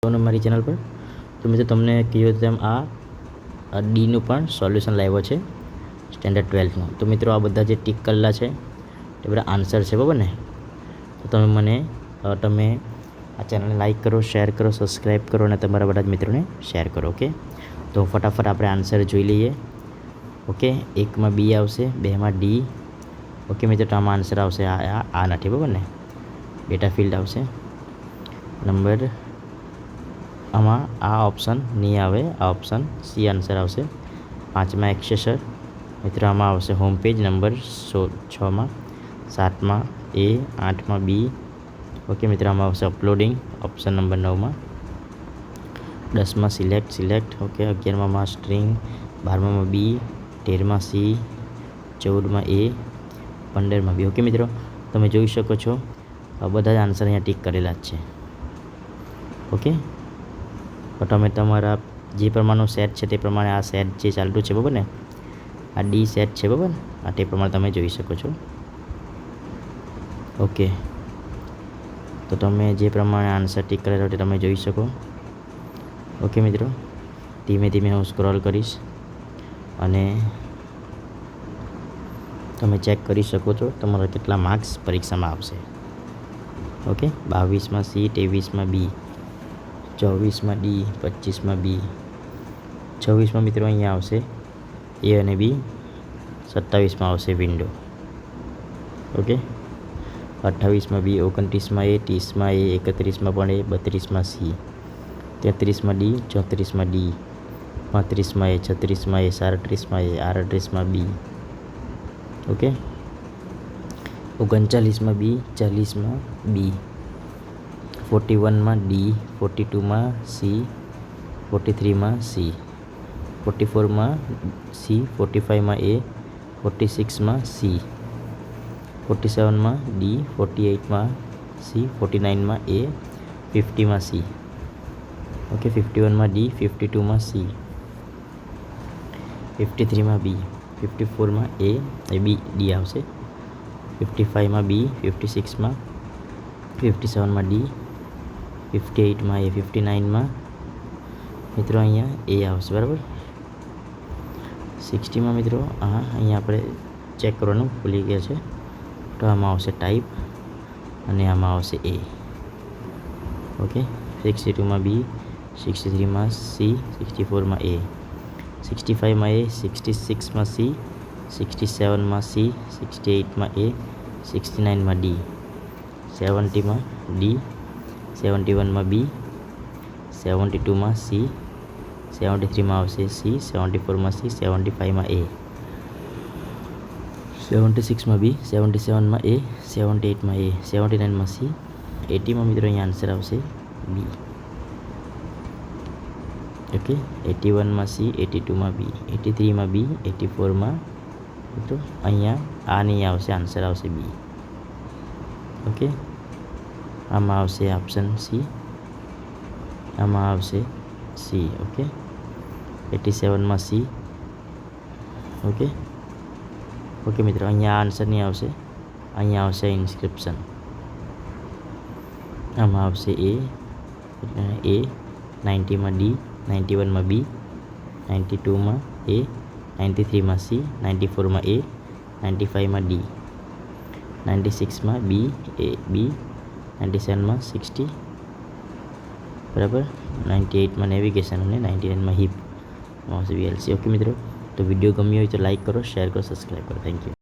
મારી ચેનલ પર તો મિત્રો તમને કીધું તેમ આ ડીનું પણ સોલ્યુશન લાવ્યો છે સ્ટેન્ડર્ડ 12નું. તો મિત્રો આ બધા જે ટીક કરેલા છે એ બધા આન્સર છે, બરાબર ને? તો તમે આ ચેનલને લાઈક કરો, શેર કરો, સબસ્ક્રાઈબ કરો અને તમારા બધા જ મિત્રોને શેર કરો. ઓકે, તો ફટાફટ આપણે આન્સર જોઈ લઈએ. ઓકે, 1માં બી આવશે, 2માં ડી. ઓકે મિત્રો, તો આમાં આન્સર આવશે આ નથી, બરાબર ને? ડેટા ફિલ્ડ આવશે. નંબર આમાં આ ઓપ્શન નહીં આવે, આ ઓપ્શન સી આન્સર આવશે. 5માં એક્સેસર મિત્રો આમાં આવશે હોમ પેજ. નંબર 6માં, 7માં એ, 8માં બી. ઓકે મિત્રો, આમાં આવશે અપલોડિંગ ઓપ્શન નંબર 9માં. 10માં સિલેક્ટ. ઓકે, 11માં સ્ટ્રિંગ, 12માં બી, 13માં સી, 14માં એ, 15માં બી. ઓકે મિત્રો, તમે જોઈ શકો છો બધા જ આન્સર અહીંયા ટીક કરેલા જ છે. ઓકે, તો તમે તમારા જે પ્રમાણનો સેટ છે તે પ્રમાણે આ સેટ જે ચાલતું છે, બરાબર ને? આ ડી સેટ છે, બરાબર? આ તે પ્રમાણે તમે જોઈ શકો છો. ઓકે, તો તમે જે પ્રમાણે આન્સર ટીક કરેલો તે તમે જોઈ શકો. ઓકે મિત્રો, ધીમે ધીમે હું સ્ક્રોલ કરીશ અને તમે ચેક કરી શકો છો તમારા કેટલા માર્ક્સ પરીક્ષામાં આવશે. ઓકે, 22માં સી, 23માં બી, 24માં ડી, 25માં બી, 26માં મિત્રો અહીંયા આવશે એ અને બી, 27માં આવશે વિન્ડો. ઓકે, 28માં બી, 29માં એ, 30માં એ, 31માં પણ એ, 32માં સી, 33માં ડી, 34માં ડી, 35માં એ, 36માં એ, 37માં એ, 38માં બી. ઓકે, 39માં બી, 40માં બી, 41માં ડી, 42માં સી, 43માં સી, 44માં સી, 45માં એ, 46માં સી, 47માં ડી, 48માં સી, 49માં એ, 50માં સી. ઓકે, 51માં ડી, 52માં સી, 53માં બી, 54માં એ બી ડી આવશે, 55માં બી, 56માં, 57માં ડી, 58માં એ, 59માં મિત્રો અહીંયા એ આવશે, બરાબર? 60માં મિત્રો અહીંયા આપણે ચેક કરવાનું ભૂલી ગયા છે, તો આમાં આવશે ટાઈપ અને આમાં આવશે એ. ઓકે, 62માં બી, 63માં સી, 64માં એ, 65માં એ, 66માં સી, 67માં સી, 68માં એ, 69માં ડી, 70માં ડી, 71માં બી, 72માં સી, 73માં આવશે સી, 74માં સી, 75માં એ, 76માં બી, 77માં એ, 78માં એ, 79માં સી, 80માં મિત્રો અહીંયા આન્સર આવશે બી. ઓકે, 81માં સી, 82માં બી, 83માં બી, 84માં મિત્રો અહીંયા આ નહીં આવશે, આન્સર આવશે બી. ઓકે, આમાં આવશે ઓપ્શન સી, આમાં આવશે સી. ઓકે, 87માં સી. ઓકે ઓકે મિત્રો, અહીંયા આન્સર નહીં આવશે, અહીંયા આવશે ઇન્સ્ક્રિપ્શન. આમાં આવશે એ, 90માં ડી, 91માં બી, 92માં એ, 93માં સી, 94માં એ, 95માં ડી, 96માં બી, 97માં 60, બરાબર? 98માં નેવિગેશન અને 99માં હિપ આવશે VLC. ઓકે મિત્રો, તો વિડીયો ગમ્યો હોય તો લાઈક કરો, શેર કરો, સબસ્ક્રાઈબ કરો. Thank you.